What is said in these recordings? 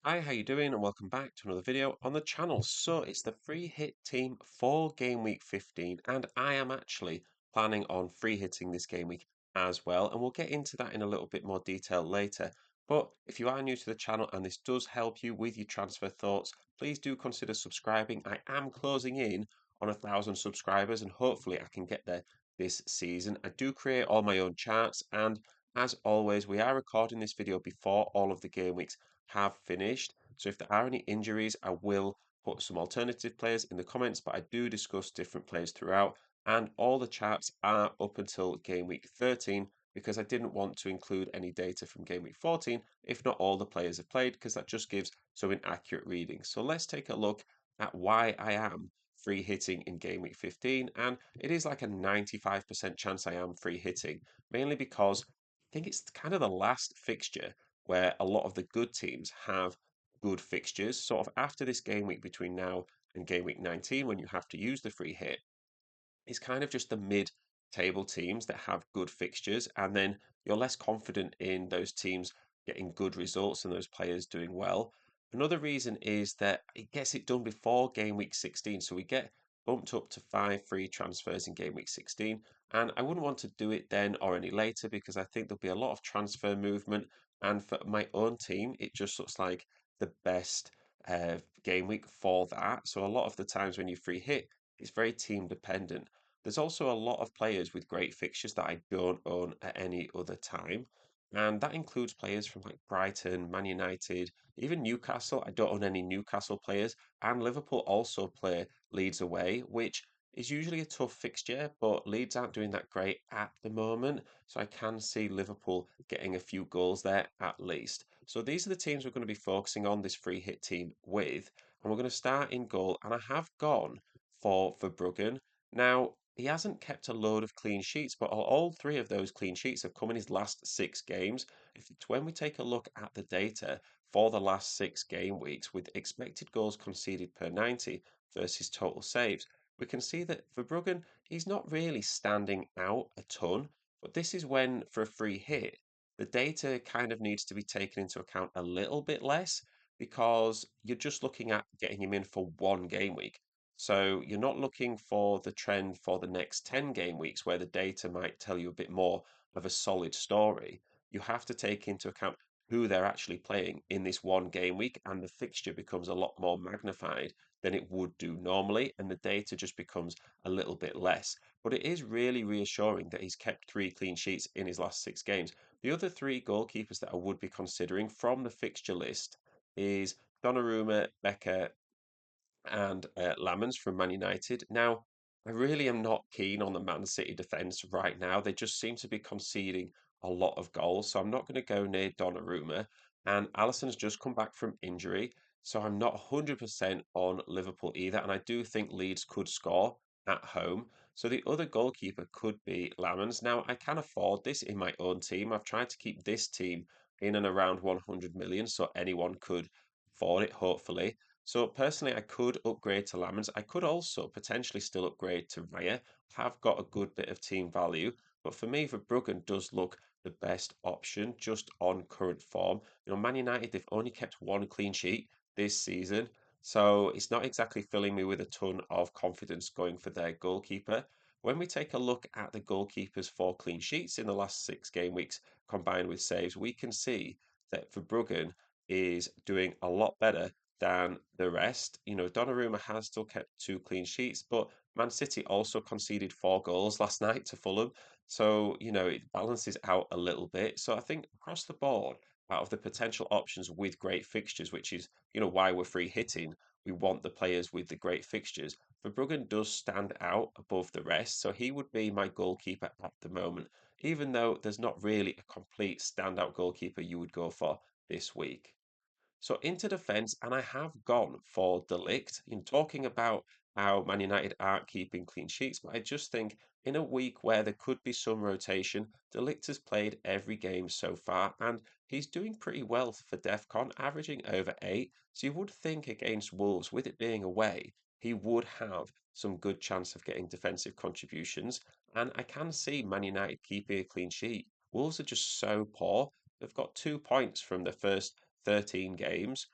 Hi, how you doing? And welcome back to another video on the channel. So it's the free hit team for game week 15, and I am actually planning on free hitting this game week as well, and we'll get into that in a little bit more detail later. But if you are new to the channel and this does help you with your transfer thoughts, please do consider subscribing. I am closing in on 1,000 subscribers, and hopefully I can get there this season. I do create all my own charts, and as always, we are recording this video before all of the game weeks have finished. So if there are any injuries, I will put some alternative players in the comments, but I do discuss different players throughout. And all the charts are up until game week 13 because I didn't want to include any data from game week 14 if not all the players have played, because that just gives some inaccurate readings. So let's take a look at why I am free hitting in game week 15. And it is like a 95% chance I am free hitting, mainly because I think it's kind of the last fixture where a lot of the good teams have good fixtures. Sort of after this game week between now and game week 19, when you have to use the free hit, it's kind of just the mid-table teams that have good fixtures, and then you're less confident in those teams getting good results and those players doing well. Another reason is that it gets it done before game week 16, so we get bumped up to 5 free transfers in game week 16, and I wouldn't want to do it then or any later because I think there'll be a lot of transfer movement, and for my own team, it just looks like the best game week for that. So a lot of the times when you free hit, it's very team dependent. There's also a lot of players with great fixtures that I don't own at any other time. And that includes players from like Brighton, Man United, even Newcastle. I don't own any Newcastle players. And Liverpool also play Leeds away, which is usually a tough fixture, but Leeds aren't doing that great at the moment. So I can see Liverpool getting a few goals there at least. So these are the teams we're going to be focusing on this free hit team with. And we're going to start in goal. And I have gone for Verbruggen. Now, he hasn't kept a load of clean sheets, but all three of those clean sheets have come in his last 6 games. When we take a look at the data for the last 6 game weeks with expected goals conceded per 90 versus total saves, we can see that Verbruggen, he's not really standing out a ton, but this is when, for a free hit, the data kind of needs to be taken into account a little bit less because you're just looking at getting him in for one game week. So you're not looking for the trend for the next 10 game weeks where the data might tell you a bit more of a solid story. You have to take into account who they're actually playing in this one game week, and the fixture becomes a lot more magnified than it would do normally, and the data just becomes a little bit less. But it is really reassuring that he's kept 3 clean sheets in his last 6 games. The other three goalkeepers that I would be considering from the fixture list is Donnarumma, Becker, and Lamens from Man United. Now, I really am not keen on the Man City defence right now. They just seem to be conceding a lot of goals, so I'm not going to go near Donnarumma. And Alisson's just come back from injury, so I'm not 100% on Liverpool either. And I do think Leeds could score at home. So the other goalkeeper could be Lamens. Now, I can afford this in my own team. I've tried to keep this team in and around 100 million, so anyone could afford it, hopefully. So personally, I could upgrade to Lamens. I could also potentially still upgrade to Raya. Have got a good bit of team value, but for me, Verbruggen does look the best option just on current form. Man United, they've only kept 1 clean sheet this season, so it's not exactly filling me with a ton of confidence going for their goalkeeper. When we take a look at the goalkeepers for clean sheets in the last 6 game weeks combined with saves, we can see that Verbruggen is doing a lot better than the rest. Donnarumma has still kept 2 clean sheets, but Man City also conceded 4 goals last night to Fulham. So, it balances out a little bit. So I think across the board, out of the potential options with great fixtures, which is, why we're free hitting, we want the players with the great fixtures. Verbruggen does stand out above the rest, so he would be my goalkeeper at the moment, even though there's not really a complete standout goalkeeper you would go for this week. So into defence, and I have gone for De Ligt in talking about how Man United aren't keeping clean sheets, but I just think in a week where there could be some rotation, De Ligt has played every game so far, and he's doing pretty well for DEFCON, averaging over 8. So you would think against Wolves, with it being away, he would have some good chance of getting defensive contributions, and I can see Man United keeping a clean sheet. Wolves are just so poor. They've got 2 points from the first 13 games.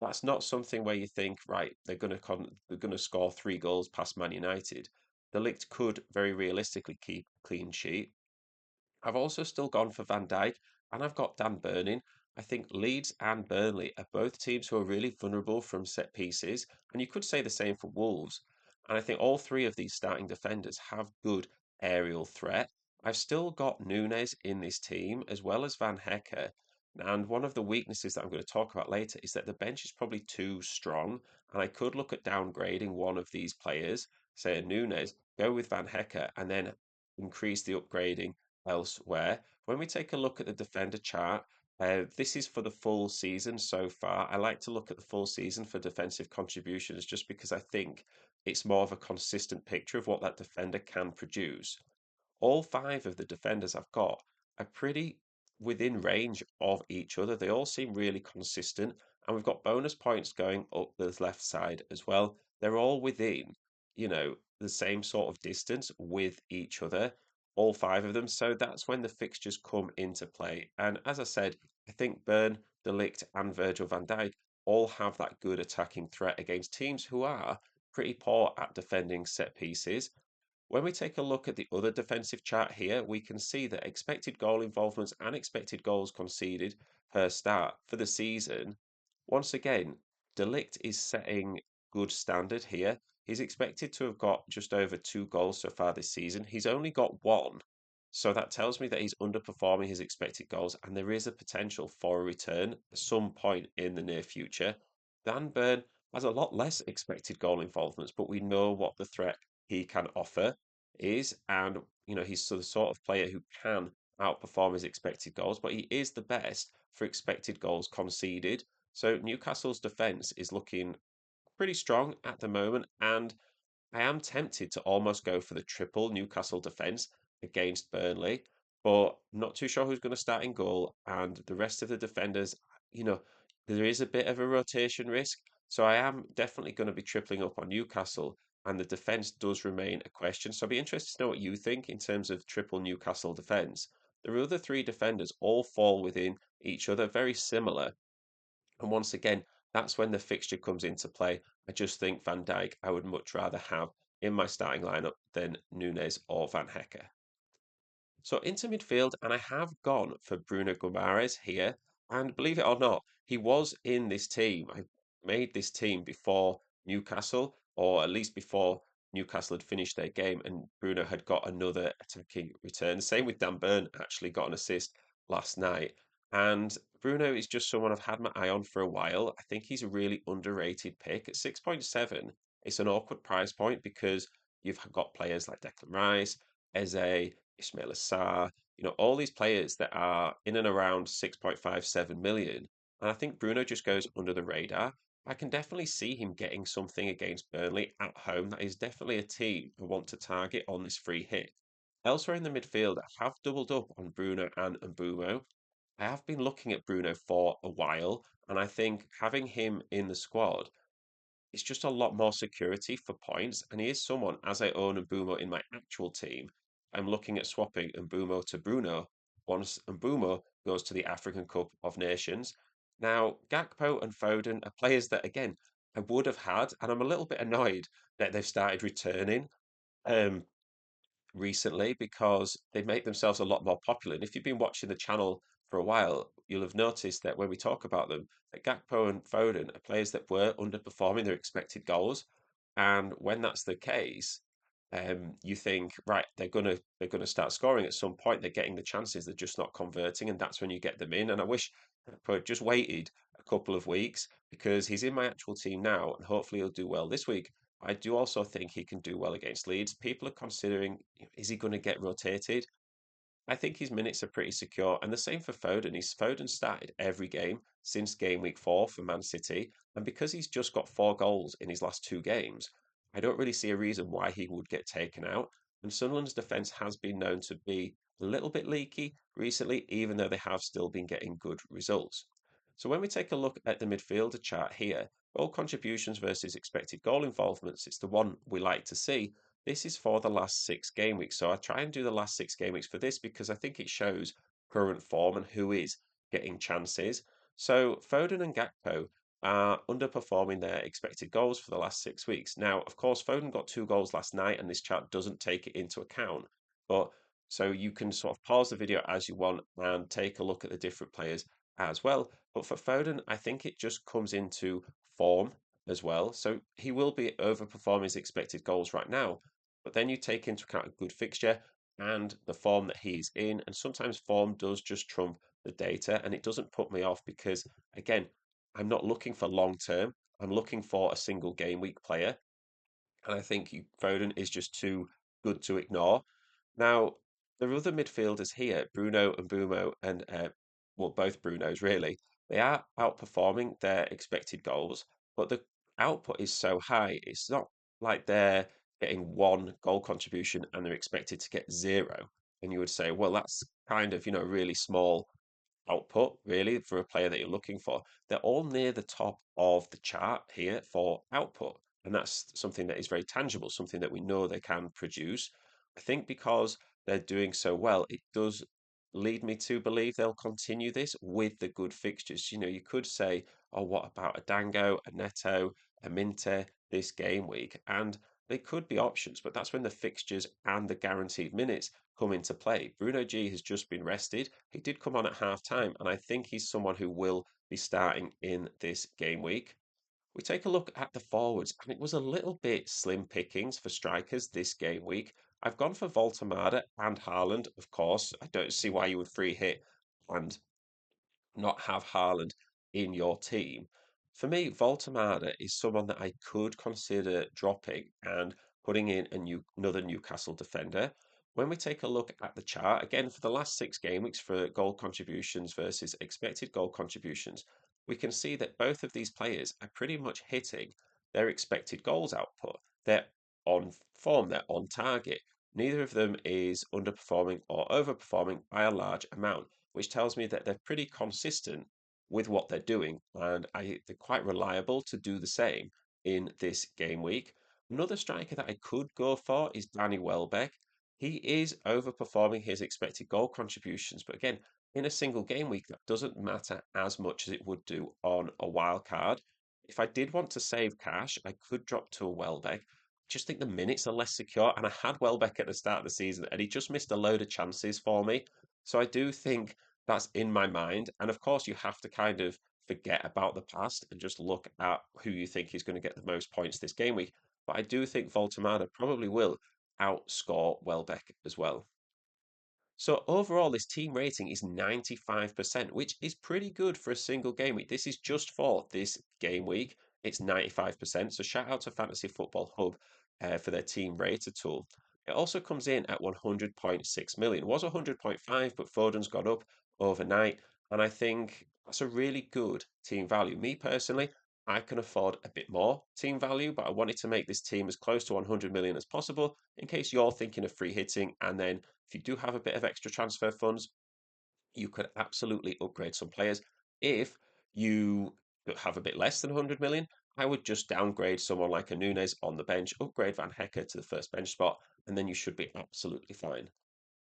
That's not something where you think, right, they're gonna score 3 goals past Man United. The Ligt could very realistically keep a clean sheet. I've also still gone for Van Dijk, and I've got Dan Burning. I think Leeds and Burnley are both teams who are really vulnerable from set pieces, and you could say the same for Wolves. And I think all three of these starting defenders have good aerial threat. I've still got Nunes in this team, as well as Van Hecke. And one of the weaknesses that I'm going to talk about later is that the bench is probably too strong, and I could look at downgrading one of these players, say a Nunes, go with Van Hecke, and then increase the upgrading elsewhere. When we take a look at the defender chart, this is for the full season so far. I like to look at the full season for defensive contributions just because I think it's more of a consistent picture of what that defender can produce. All five of the defenders I've got are pretty within range of each other. They all seem really consistent, and we've got bonus points going up the left side as well. They're all within, the same sort of distance with each other, all five of them. So that's when the fixtures come into play. And as I said, I think Burn, De Ligt, and Virgil van Dijk all have that good attacking threat against teams who are pretty poor at defending set pieces. When we take a look at the other defensive chart here, we can see that expected goal involvements and expected goals conceded per start for the season. Once again, De Ligt is setting good standard here. He's expected to have got just over 2 goals so far this season. He's only got one. So that tells me that he's underperforming his expected goals, and there is a potential for a return at some point in the near future. Dan Burn has a lot less expected goal involvements, but we know what the threat he can offer is, and he's the sort of player who can outperform his expected goals, but he is the best for expected goals conceded. So Newcastle's defense is looking pretty strong at the moment, and I am tempted to almost go for the triple Newcastle defence against Burnley, but not too sure who's going to start in goal. And the rest of the defenders, you know, there is a bit of a rotation risk. So I am definitely going to be tripling up on Newcastle, and the defence does remain a question. So I'd be interested to know what you think in terms of triple Newcastle defence. The other three defenders all fall within each other, very similar. And once again, that's when the fixture comes into play. I just think Van Dijk I would much rather have in my starting lineup than Nunes or Van Hecke. So into midfield, and I have gone for Bruno Guimaraes here. And believe it or not, he was in this team. I made this team before Newcastle, or at least before Newcastle had finished their game, and Bruno had got another attacking return. Same with Dan Burn, actually got an assist last night. And Bruno is just someone I've had my eye on for a while. I think he's a really underrated pick at 6.7. It's an awkward price point because you've got players like Declan Rice, Eze, Ismail Assar, all these players that are in and around 6.57 million. And I think Bruno just goes under the radar. I can definitely see him getting something against Burnley at home. That is definitely a team I want to target on this free hit. Elsewhere in the midfield, I have doubled up on Bruno and Mbumo. I have been looking at Bruno for a while, and I think having him in the squad it's just a lot more security for points. And he is someone, as I own Mbumo in my actual team, I'm looking at swapping Mbumo to Bruno once Mbumo goes to the African Cup of Nations. Now, Gakpo and Foden are players that, again, I would have had, and I'm a little bit annoyed that they've started returning. Um, recently because they make themselves a lot more popular. And if you've been watching the channel for a while, you'll have noticed that when we talk about them, that Gakpo and Foden are players that were underperforming their expected goals. And when that's the case, you think, right, they're gonna start scoring at some point. They're getting the chances, they're just not converting, and that's when you get them in. And I wish Gakpo had just waited a couple of weeks because he's in my actual team now, and hopefully he'll do well this week. I do also think he can do well against Leeds. People are considering, is he going to get rotated? I think his minutes are pretty secure, and the same for Foden. Foden started every game since game week 4 for Man City, and because he's just got 4 goals in his last 2 games, I don't really see a reason why he would get taken out. And Sunderland's defence has been known to be a little bit leaky recently, even though they have still been getting good results. So when we take a look at the midfielder chart here, goal contributions versus expected goal involvements, it's the one we like to see. This is for the last 6 game weeks. So I try and do the last 6 game weeks for this because I think it shows current form and who is getting chances. So Foden and Gakpo, are underperforming their expected goals for the last 6 weeks. Now, of course, Foden got 2 goals last night, and this chart doesn't take it into account. But so you can sort of pause the video as you want and take a look at the different players as well. But for Foden, I think it just comes into form as well. So he will be overperforming his expected goals right now. But then you take into account a good fixture and the form that he's in. And sometimes form does just trump the data, and it doesn't put me off because, again, I'm not looking for long term. I'm looking for a single game week player, and I think Foden is just too good to ignore. Now, there are other midfielders here, Bruno and Bumo, and well, both Brunos really. They are outperforming their expected goals, but the output is so high. It's not like they're getting 1 goal contribution and they're expected to get zero. And you would say, well, that's kind of, really small output, really, for a player that you're looking for. They're all near the top of the chart here for output. And that's something that is very tangible, something that we know they can produce. I think because they're doing so well, it does lead me to believe they'll continue this with the good fixtures. You could say, oh, what about a Dango, a Neto, a Minte this game week? And they could be options, but that's when the fixtures and the guaranteed minutes come into play. Bruno G has just been rested. He did come on at half time, and I think he's someone who will be starting in this game week. We take a look at the forwards, and it was a little bit slim pickings for strikers this game week. I've gone for Voltemada and Haaland, of course. I don't see why you would free hit and not have Haaland in your team. For me, Voltemada is someone that I could consider dropping and putting in another Newcastle defender. When we take a look at the chart, again, for the last 6 game weeks for goal contributions versus expected goal contributions, we can see that both of these players are pretty much hitting their expected goals output. They're on form, they're on target. Neither of them is underperforming or overperforming by a large amount, which tells me that they're pretty consistent with what they're doing, and they're quite reliable to do the same in this game week. Another striker that I could go for is Danny Welbeck. He is overperforming his expected goal contributions, but again, in a single game week, that doesn't matter as much as it would do on a wild card. If I did want to save cash, I could drop to a Welbeck. Just think the minutes are less secure, and I had Welbeck at the start of the season, and he just missed a load of chances for me. So I do think that's in my mind. And of course, you have to kind of forget about the past and just look at who you think is going to get the most points this game week. But I do think Voltemada probably will outscore Welbeck as well. So overall, this team rating is 95%, which is pretty good for a single game week. This is just for this game week. It's 95%. So shout out to Fantasy Football Hub for their team rater tool. It also comes in at 100.6 million. It was 100.5, but Foden's got up overnight. And I think that's a really good team value. Me personally, I can afford a bit more team value, but I wanted to make this team as close to 100 million as possible in case you're thinking of free hitting. And then if you do have a bit of extra transfer funds, you could absolutely upgrade some players. If you have a bit less than 100 million, I would just downgrade someone like a Nunes on the bench, upgrade Van Hecke to the first bench spot, and then you should be absolutely fine.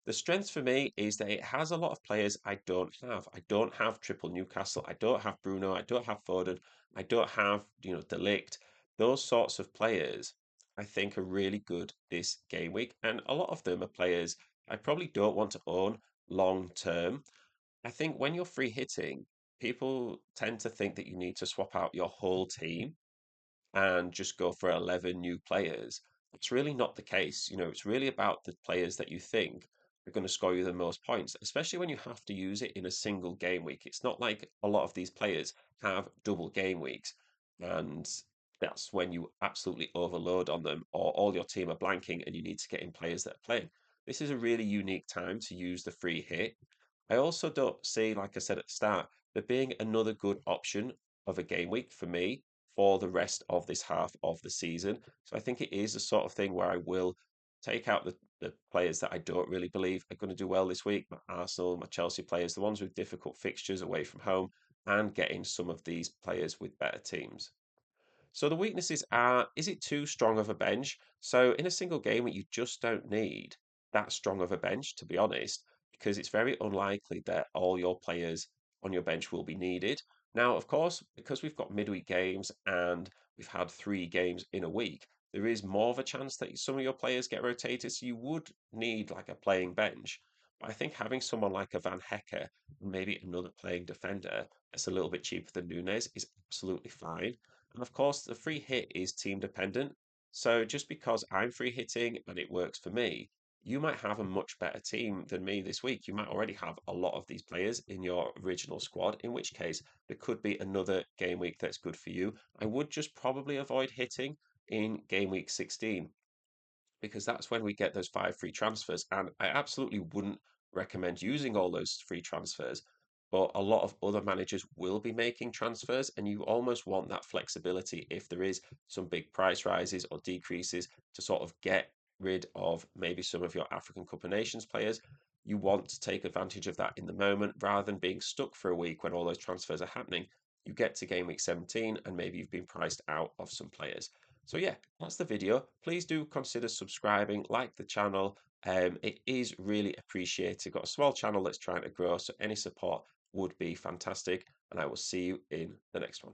The strength for me is that it has a lot of players I don't have. I don't have triple Newcastle. I don't have Bruno. I don't have Foden. I don't have, De Ligt. Those sorts of players I think are really good this game week. And a lot of them are players I probably don't want to own long term. I think when you're free hitting, people tend to think that you need to swap out your whole team and just go for 11 new players. It's really not the case. It's really about the players that you think are going to score you the most points, especially when you have to use it in a single game week. It's not like a lot of these players have double game weeks, and that's when you absolutely overload on them, or all your team are blanking and you need to get in players that are playing. This is a really unique time to use the free hit. I also don't see, like I said at the start, there being another good option of a game week for me for the rest of this half of the season. So I think it is the sort of thing where I will take out the players that I don't really believe are going to do well this week, my Arsenal, my Chelsea players, the ones with difficult fixtures away from home, and getting some of these players with better teams. So the weaknesses are, is it too strong of a bench? So in a single game, you just don't need that strong of a bench, to be honest, because it's very unlikely that all your players on your bench will be needed. Now, of course, because we've got midweek games and we've had 3 games in a week, there is more of a chance that some of your players get rotated. So you would need like a playing bench. But I think having someone like a Van Hecker, maybe another playing defender that's a little bit cheaper than Nunes is absolutely fine. And of course, the free hit is team dependent. So just because I'm free hitting and it works for me, you might have a much better team than me this week. You might already have a lot of these players in your original squad, in which case there could be another game week that's good for you. I would just probably avoid hitting in game week 16 because that's when we get those 5 free transfers. And I absolutely wouldn't recommend using all those free transfers. But a lot of other managers will be making transfers, and you almost want that flexibility if there is some big price rises or decreases to sort of get rid of maybe some of your African Cup of Nations players. You want to take advantage of that in the moment rather than being stuck for a week when all those transfers are happening. You get to game week 17 and maybe you've been priced out of some players. So yeah, that's the video. Please do consider subscribing, like the channel. It is really appreciated. Got a small channel that's trying to grow, so any support would be fantastic. And I will see you in the next one.